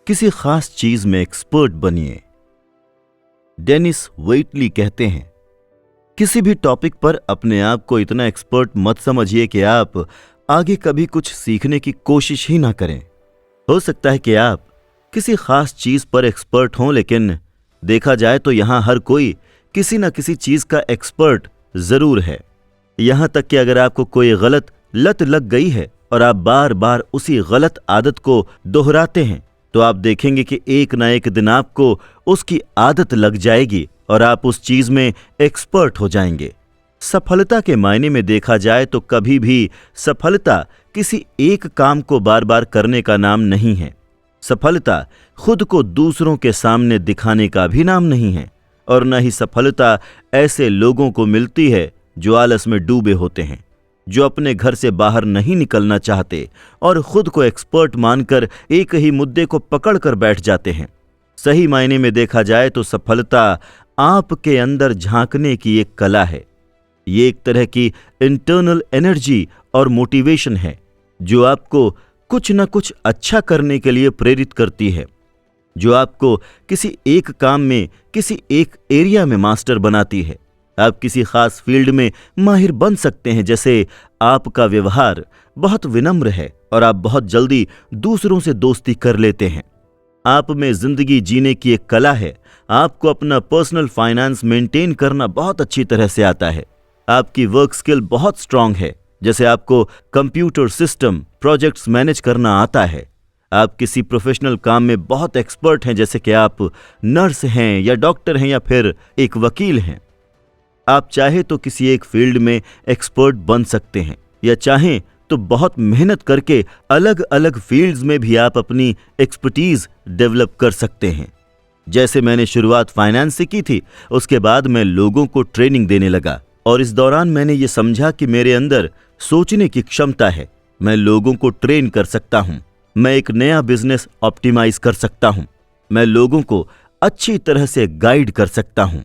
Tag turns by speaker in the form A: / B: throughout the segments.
A: किसी खास चीज में एक्सपर्ट बनिए। डेनिस वेटली कहते हैं, किसी भी टॉपिक पर अपने आप को इतना एक्सपर्ट मत समझिए कि आप आगे कभी कुछ सीखने की कोशिश ही ना करें। हो सकता है कि आप किसी खास चीज पर एक्सपर्ट हों, लेकिन देखा जाए तो यहां हर कोई किसी न किसी चीज का एक्सपर्ट जरूर है। यहां तक कि अगर आपको कोई गलत लत लग गई है और आप बार बार उसी गलत आदत को दोहराते हैं, तो आप देखेंगे कि एक ना एक दिन आपको उसकी आदत लग जाएगी और आप उस चीज में एक्सपर्ट हो जाएंगे। सफलता के मायने में देखा जाए तो कभी भी सफलता किसी एक काम को बार बार करने का नाम नहीं है। सफलता खुद को दूसरों के सामने दिखाने का भी नाम नहीं है, और न ही सफलता ऐसे लोगों को मिलती है जो आलस में डूबे होते हैं, जो अपने घर से बाहर नहीं निकलना चाहते और खुद को एक्सपर्ट मानकर एक ही मुद्दे को पकड़कर बैठ जाते हैं। सही मायने में देखा जाए तो सफलता आपके अंदर झांकने की एक कला है। ये एक तरह की इंटरनल एनर्जी और मोटिवेशन है जो आपको कुछ न कुछ अच्छा करने के लिए प्रेरित करती है, जो आपको किसी एक काम में, किसी एक एरिया में मास्टर बनाती है। आप किसी खास फील्ड में माहिर बन सकते हैं, जैसे आपका व्यवहार बहुत विनम्र है और आप बहुत जल्दी दूसरों से दोस्ती कर लेते हैं। आप में जिंदगी जीने की एक कला है। आपको अपना पर्सनल फाइनेंस मेंटेन करना बहुत अच्छी तरह से आता है। आपकी वर्क स्किल बहुत स्ट्रांग है, जैसे आपको कंप्यूटर सिस्टम प्रोजेक्ट्स मैनेज करना आता है। आप किसी प्रोफेशनल काम में बहुत एक्सपर्ट हैं, जैसे कि आप नर्स हैं या डॉक्टर हैं या फिर एक वकील हैं। आप चाहे तो किसी एक फील्ड में एक्सपर्ट बन सकते हैं, या चाहें तो बहुत मेहनत करके अलग अलग फील्ड्स में भी आप अपनी एक्सपर्टीज डेवलप कर सकते हैं। जैसे मैंने शुरुआत फाइनेंस से की थी, उसके बाद मैं लोगों को ट्रेनिंग देने लगा और इस दौरान मैंने ये समझा कि मेरे अंदर सोचने की क्षमता है। मैं लोगों को ट्रेन कर सकता हूं, मैं एक नया बिजनेस ऑप्टिमाइज कर सकता हूं, मैं लोगों को अच्छी तरह से गाइड कर सकता हूं।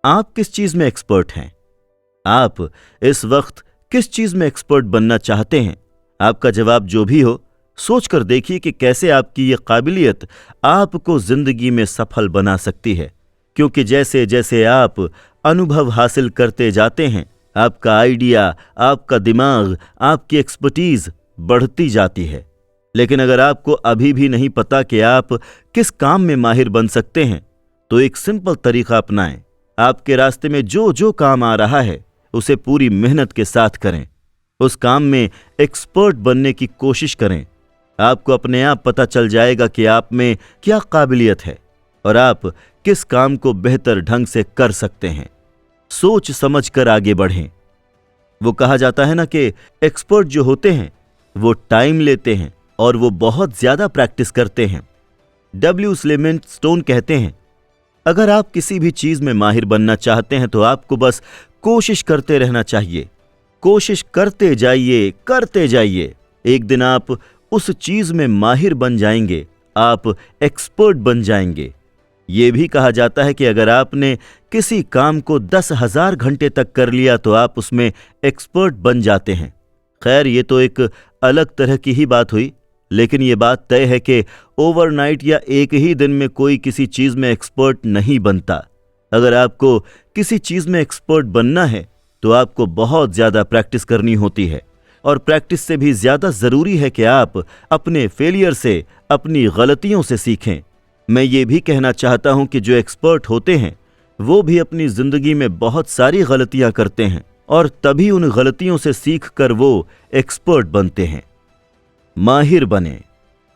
A: आप किस चीज में एक्सपर्ट हैं? आप इस वक्त किस चीज में एक्सपर्ट बनना चाहते हैं? आपका जवाब जो भी हो, सोचकर देखिए कि कैसे आपकी ये काबिलियत आपको जिंदगी में सफल बना सकती है। क्योंकि जैसे जैसे आप अनुभव हासिल करते जाते हैं, आपका आइडिया, आपका दिमाग, आपकी एक्सपर्टीज बढ़ती जाती है। लेकिन अगर आपको अभी भी नहीं पता कि आप किस काम में माहिर बन सकते हैं, तो एक सिंपल तरीका अपनाएं। आपके रास्ते में जो जो काम आ रहा है, उसे पूरी मेहनत के साथ करें। उस काम में एक्सपर्ट बनने की कोशिश करें। आपको अपने आप पता चल जाएगा कि आप में क्या काबिलियत है और आप किस काम को बेहतर ढंग से कर सकते हैं। सोच समझकर आगे बढ़ें। वो कहा जाता है ना कि एक्सपर्ट जो होते हैं वो टाइम लेते हैं और वो बहुत ज्यादा प्रैक्टिस करते हैं। डब्ल्यू क्लेमेंट स्टोन कहते हैं, अगर आप किसी भी चीज में माहिर बनना चाहते हैं तो आपको बस कोशिश करते रहना चाहिए। कोशिश करते जाइए। एक दिन आप उस चीज में माहिर बन जाएंगे, आप एक्सपर्ट बन जाएंगे। ये भी कहा जाता है कि अगर आपने किसी काम को 10,000 घंटे तक कर लिया तो आप उसमें एक्सपर्ट बन जाते हैं। खैर, ये तो एक अलग तरह की ही बात हुई, लेकिन ये बात तय है कि ओवरनाइट या एक ही दिन में कोई किसी चीज में एक्सपर्ट नहीं बनता। अगर आपको किसी चीज में एक्सपर्ट बनना है तो आपको बहुत ज्यादा प्रैक्टिस करनी होती है, और प्रैक्टिस से भी ज्यादा जरूरी है कि आप अपने फेलियर से, अपनी गलतियों से सीखें। मैं ये भी कहना चाहता हूं कि जो एक्सपर्ट होते हैं वो भी अपनी जिंदगी में बहुत सारी गलतियां करते हैं और तभी उन गलतियों से सीखकर वो एक्सपर्ट बनते हैं। माहिर बने।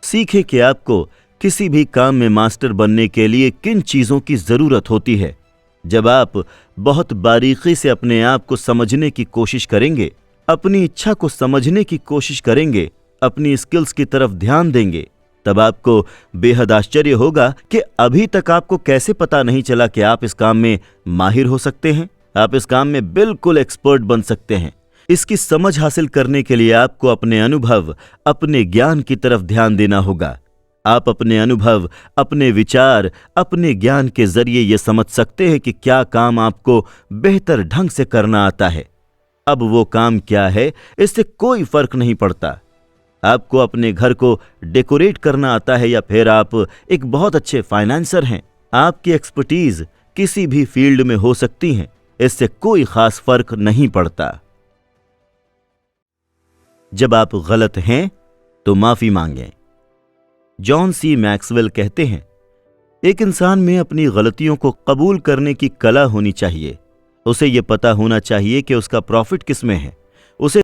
A: सीखें कि आपको किसी भी काम में मास्टर बनने के लिए किन चीजों की जरूरत होती है। जब आप बहुत बारीकी से अपने आप को समझने की कोशिश करेंगे, अपनी इच्छा को समझने की कोशिश करेंगे, अपनी स्किल्स की तरफ ध्यान देंगे, तब आपको बेहद आश्चर्य होगा कि अभी तक आपको कैसे पता नहीं चला कि आप इस काम में माहिर हो सकते हैं। आप इस काम में बिल्कुल एक्सपर्ट बन सकते हैं। इसकी समझ हासिल करने के लिए आपको अपने अनुभव, अपने ज्ञान की तरफ ध्यान देना होगा। आप अपने अनुभव, अपने विचार, अपने ज्ञान के जरिए यह समझ सकते हैं कि क्या काम आपको बेहतर ढंग से करना आता है। अब वो काम क्या है, इससे कोई फर्क नहीं पड़ता। आपको अपने घर को डेकोरेट करना आता है या फिर आप एक बहुत अच्छे फाइनेंसर हैं, आपकी एक्सपर्टीज किसी भी फील्ड में हो सकती हैं, इससे कोई खास फर्क नहीं पड़ता। जब आप गलत हैं तो माफी मांगें। जॉन सी मैक्सवेल कहते हैं, एक इंसान में अपनी गलतियों को कबूल करने की कला होनी चाहिए। उसे यह पता होना चाहिए कि उसका प्रॉफिट किस में है। उसे